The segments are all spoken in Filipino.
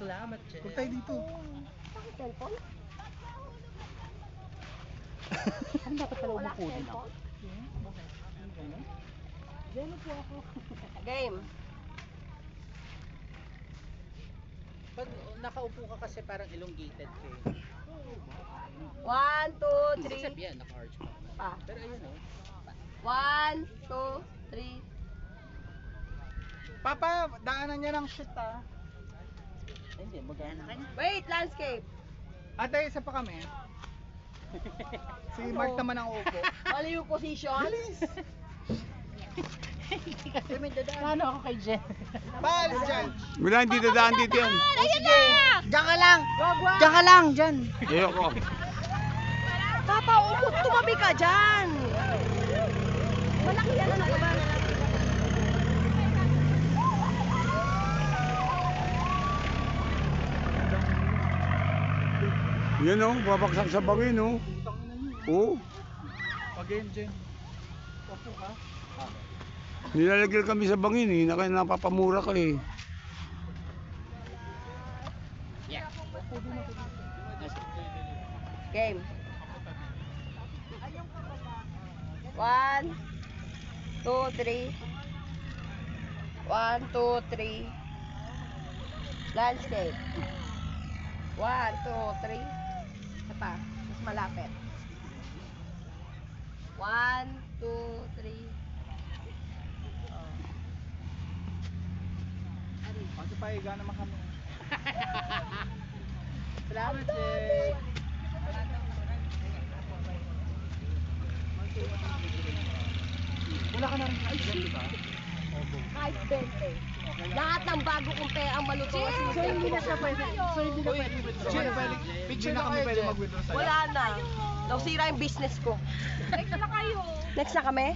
Salamat, Jen. Huwag tayo dito. Bakit cellphone? Ano dapat pala umupo din ako? Deno po ako. Game. Pag nakaupo ka kasi parang elongated ka eh. 1, 2, Ibig 3. sabihin, naka-arch ka. Pa. Pero ayun oh. 1, 2, 3. Papa, daanan niya ng shit ah. Ay, hindi, magana ka na. Wait, landscape. Ate, isa pa kami. Si Mark naman ang upo. Mali yung position. Kasi may dadaan. Paano ako kay Jen? Paalis dyan. Wala, hindi dadaan dito yan. Ayun na! Diyan ka lang. Diyan ka lang, dyan. Ayoko. Papa, tumabi ka dyan. Malaki yan na ba? Yan o, babaksak sa bangin o. Oo. Again, Jen. Upo ka. Nilalagyan kami sa bangin eh. Napapamura ka eh. Yeah. Game. 1, 2, 3. 1, 2, 3. Landscape. 1, 2, 3. Isa pa. Mas malapit. 1, 2, 3. Magpapahiga naman kami. Salamat, Jen. Wala ka na rin dyan, di ba? Kahit 20. Lahat ng bago kong pera ang malutuan. So hindi na siya pwede. So hindi na pwede withdraw. Hindi na kami pwede mag-withdraw sa'yo. Wala na. Nasira yung business ko. Next na kayo. Next na kami?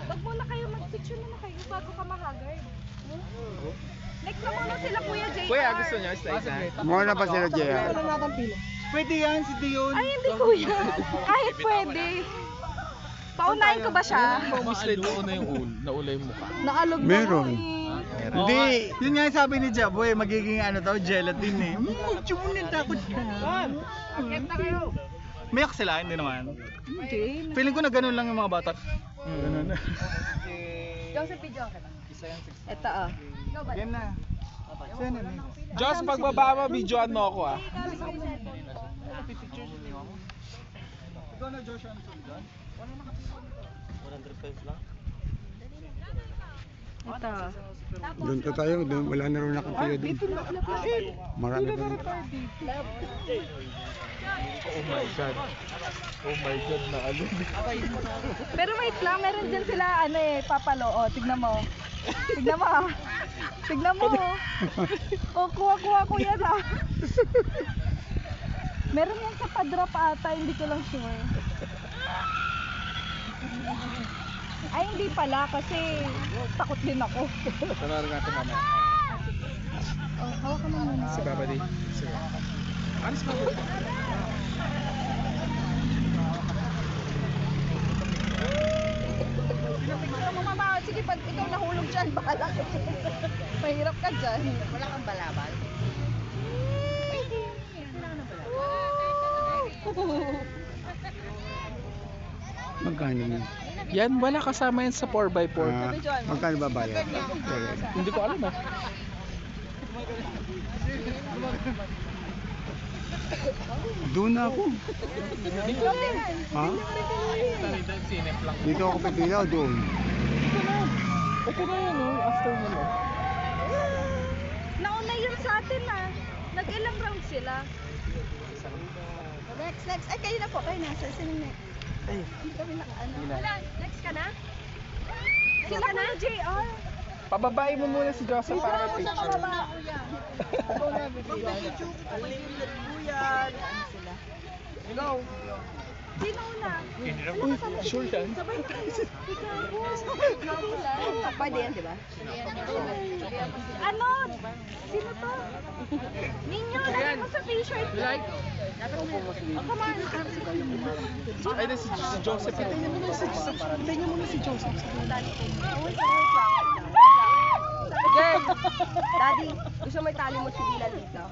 Wag muna kayo, mag-picture muna kayo bago ka mahagard. Next na muna sila Kuya JR. Kuya, gusto niyo? Slide na. Muna pa sila, JR. Pwede yan, si Dion. Ay, hindi Kuya. Kahit pwede. Paunahin ko ba siya? Ma-slide mo na yung naula yung mukha. Naalog na Meron. ako eh. Hindi. Yun nga yung sabi ni Jaboy, magiging ano to, gelatin eh. Chunin, takot ka. Akit na kayo. Mayak sila, hindi naman. Hindi. Feeling ko na ganun lang yung mga bata. Ganun. Joseph, video ka na. Ito oh. Game na. So yun na. Diyos, pagbaba mo, videoan mo ako ah. Ikaw na, Joshua, ano sa John? Ito. Doon pa tayo. Doon, wala na rin nakatira doon. Marami pa rin. Oh my God. Oh my God, na ano. Pero wait lang, meron dyan sila ano eh, papalo. O, tignan mo. Tignan mo ah. Tignan mo. O, kuha ko yan ah. Meron yan sa pa-drop ata, hindi ko lang sure. Ay, hindi pala kasi takot din ako. Panoorin natin mamaya. Oh, hawak ka na muna. Si Baba Di. Sige. Ano si Baba Di? Picture mo mama. Sige, pag ikaw nahulog dyan, bahala ka. Mahirap ka dyan. Wala kang balaban? Magkano yun? Yan, wala kasama yan sa 4x4. Magkano ba bayad? Hindi ko alam ah. Doon na ako. Ha? Dito ako pipila o doon? Ito na yan oh, after mo no. Nauna yun sa atin ah. Nag-ilang round sila. Next. Ay, kayo na po. Kayo na. Sino next? Hindi kami naka-ano. Wala, next ka na? Sila na? JR. Pababae mo muna si Joseph para picture. Go! Sino una? Uy, sure yan. Pwede yan, di ba? Ano? Sino to? Ninyo, lagay mo sa t-shirt. Like? Oh, come on. Ay, na si Joseph. Tingnan mo na si Joseph. Tingnan mo na si Joseph. Game! Daddy, gusto mo itali mo si Dylan dito?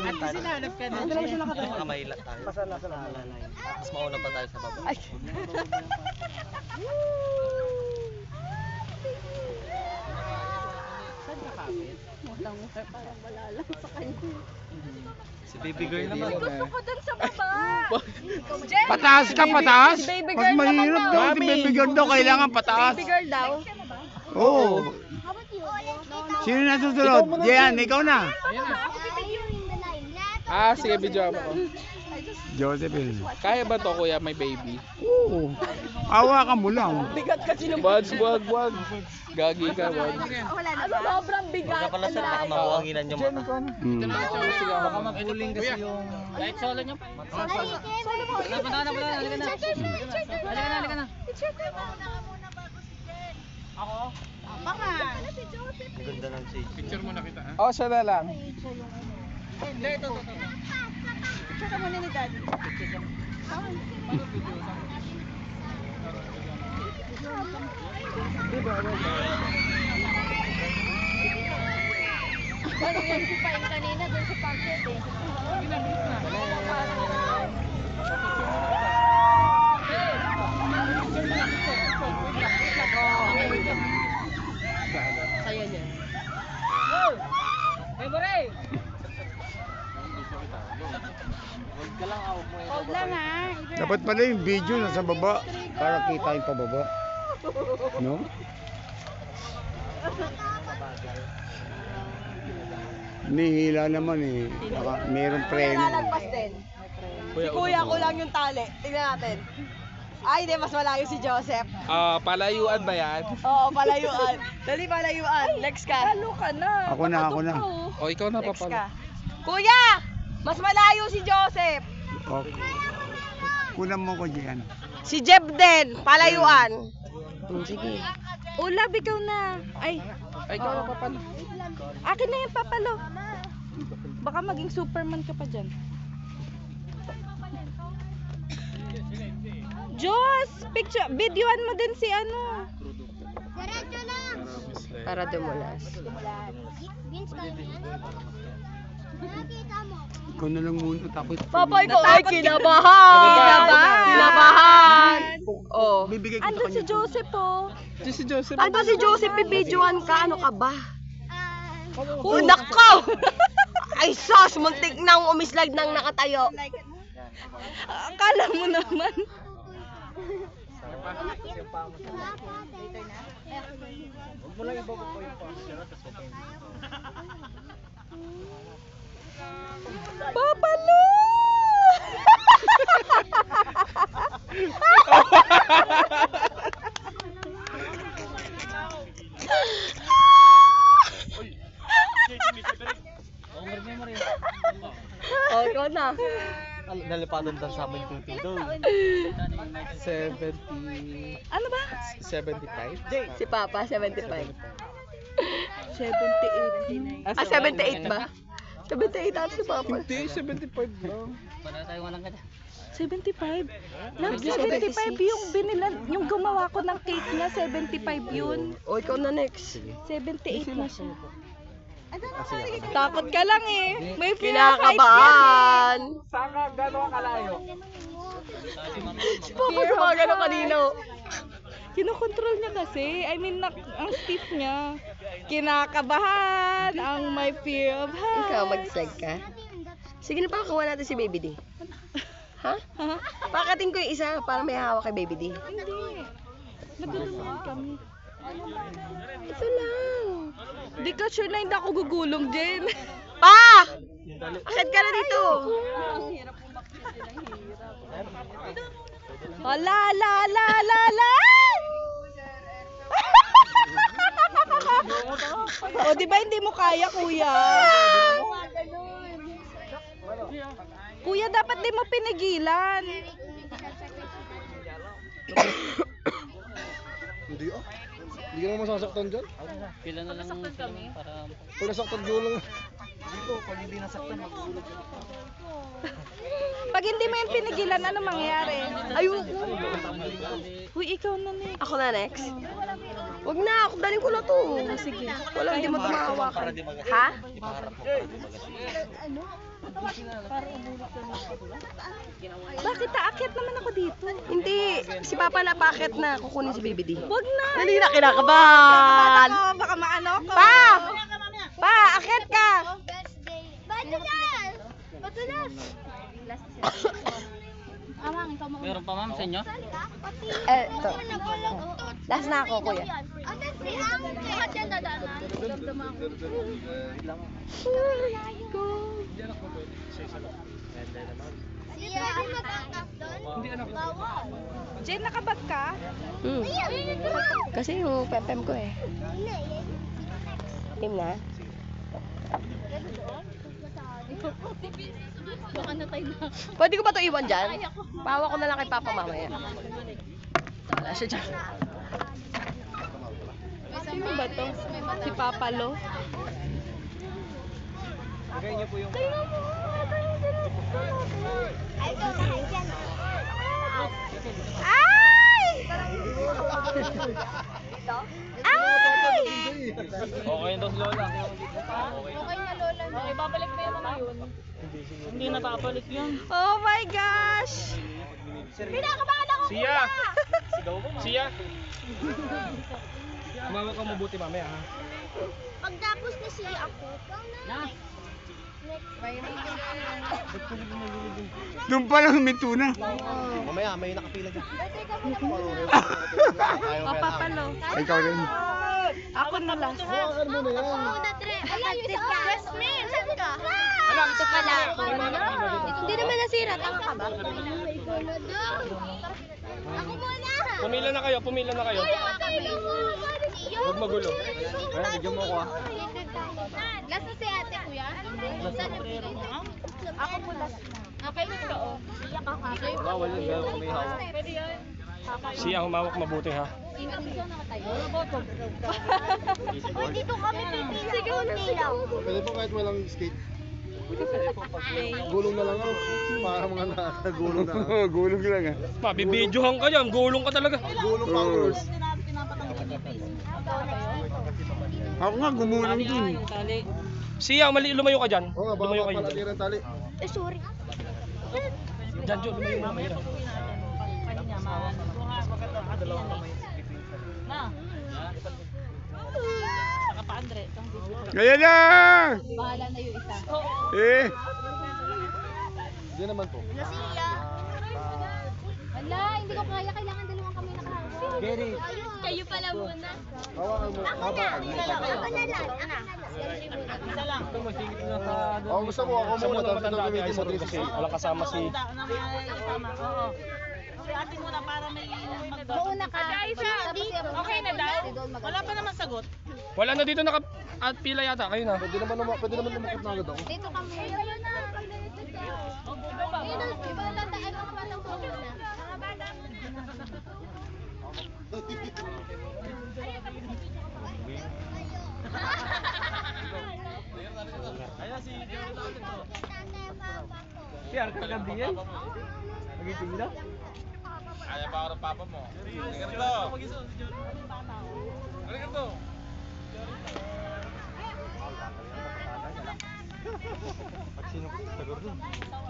At kasi nahanap ka na. Baka mahilat tayo. Mas mauna pa tayo sa baba. Ay. Saan ka kapit? Si baby girl naman. Gusto ko dun sa baba. Pataas ka, pataas. Si baby Mas girl naman mahirap daw. daw. Si baby girl daw, kailangan pataas. Baby girl daw. Oo. Sino na susunod? Yan, ikaw na. Ah, sige, video ako. Josephine. Kaya ba to, kuya, may baby? Oo. Hawakan mo lang. Bigat kasi ng Buds, wag. Gagi ka, wag. sobrang bigat. Kaya pala sir, baka mabuhanginan yung mata. Hmm. Baka maguling kasi yung... Kahit solo niya pa. Solo mo. Halika na. Halika na. Ako? Ang ganda ng shade. Picture mo na kita, ha? Oh, siya na lang. Hindi, ito. Tsaka muna ni Daddy. Saya niya. Hold lang ha. Dapat pala yung video nasa baba para kita yung pababa. No? Nihila naman eh. Baka mayroong preno. Lalagpas din. Si kuya ko lang yung tali. Tingnan natin. Ay, hindi. Mas malayo si Joseph. Ah, palayuan ba yan? Oo, palayuan. Dali, palayuan. Next ka. Lalo ka na. Ako na, ako na. O, ikaw na Next papala. ka. Kuya! Mas malayo si Joseph. Okay. Kunan mo ko dyan. Si Jeb din. Palayuan. Sige. Ulab, ikaw na. Ay, Ay, ikaw na papala. akin na yung papalo. Baka maging Superman ka pa dyan. Diyos! Picture, videoan mo din si ano. Para dumulas. Ikaw na lang muna tapos. Papa, ikaw ay kinabahan! Kinabahan! Oh. Bibigay ko sa Andun si kanya. Joseph oh. Si Joseph. Ando si Joseph, bibidyoan ka. Ano ka ba? Oh, nakaw! Ay, sos! Muntik nang umislag nang nakatayo. Akala mo naman. Papalo! Oh, ikaw na. Nalipatan lang sa amin tuto doon. 70... Ano ba? 75? Si Papa, 75. 78. Ah, 78 ba? 78 ata si Papa. Hindi, 75 lang. 75? Lang, 75 yung binilan, yung gumawa ko ng cake niya, 75 yun. O, ikaw na next. 78 na siya. Takot ka lang eh. May fear of heights yan eh. Kinakabahan. Saan ka gano'n kalayo? Si Papa gumagano kanino. Kinokontrol niya kasi. I mean, ang stiff niya. Kinakabahan, ang may fear of heights. Ikaw, mag-seg ka. Sige na, pakakuha natin si Baby D. Ha? Ha? Pakatin ko yung isa para may hawak kay Baby D. Hindi. Nagulungan kami. Ito lang. Di ka sure na hindi ako gugulong, Jen. Pa! Akit ka na dito. Hala, la, la, la, la! O, di ba hindi mo kaya, kuya? Kuya, dapat di mo pinigilan. Hindi ah. Hindi ka naman masasaktan dyan. Pila na lang kami para... Pag nasaktan ko lang. Pag hindi mo yung pinigilan, ano mangyayari? Ayoko. Uy, ikaw na next. Ako na next. Wag na, daling ko na to. Sige. Wala, hindi mo ito makahawakan. Ha? Bakit aakyat naman ako dito? Hindi. Si Papa na paket na. Kukunin si Baby D. Wag na. Dali na, kinakabahan. Baka maano ko. Pa! Pa, akyat ka! Meron pa ma'am sa inyo? Ito. Last na ako, kuya. Jen, nakabag ka? Hmm. Kasi yung pepem ko eh. Team na? Pwede ko ba ito iwan dyan? Pawa ko na lang kay Papa mamaya. Wala siya dyan. Sino ba to? Si Papa Lo? Okay daw si Lola. Okay, babalik na yun yun. Hindi na babalik yun. Oh my gosh! Siya! Siya! Umawag ka mabuti mamaya ha. Pagtapos na siya ako. Doon pa lang may tuna. Mamaya may nakapila dyan. Papa Lo. Ikaw rin. Ako na last. Saan ka? Ito pala. Hindi naman nasira. Tanga ka ba? Ako muna. Pumila na kayo, pumila na kayo. Huwag magulo. Ay, bigyan mo ako ah. Last na si ate, kuya. Ako po last na. Okay, ito o. Iyak ka ka. Bawal yun, meron kami hawak. Pwede yun. Siya humawak mabuti ha. Uy, dito kami pipili. Sigaw na sigaw. Pwede po kahit walang skate. Gulong na lang ako. Para mga nakagulong na. Gulog lang ah. Mabibidyohan ka yan, gulong ka talaga. Gulong followers. Ako nga, gumulong din. Siya, lumayo ka dyan. Oo nga, baka Lumayo kayo dyan. palatiran tali. Sorry. Dyan, Jo, lumayo mo. Mahirap. Ngayon na! Bahala na yung isa. Eh! Hindi naman po. Nasiya. Wala, hindi ko kaya. Kailangan dalawang kami nakahawak. Gary. Kayo pala muna. Hawakan mo. Ako na. Ako na lang. Ako gusto mo, ako Sa muna. mga Tapos matanda gagamitin ay mo sarili kasi walang kasama si... Mauna ka. Okay na daw. Wala pa naman sagot. Wala na dito at pila yata, kayo na. Pwede naman lumakot na agad ako. Dito kami. Ayun na. Ayun na. Iba tataan mo pa ng muna. Mga bata muna. Siya, kagabi yan. Magiting na. Kaya pa ako ng papa mo. Halika rito. Halika rito.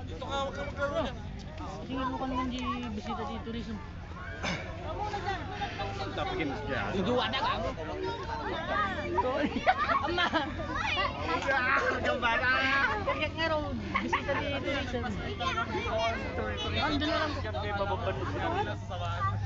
Dito ka, huwag ka maglaro niya. Tingin mo ka naman di bisita di tourism. Tapigin siya. Duwa na ka. Ama. Gambara. Kaya nga raw bisita di tourism. Ando na lang. Siyempre, bababad mo sila sa samahan.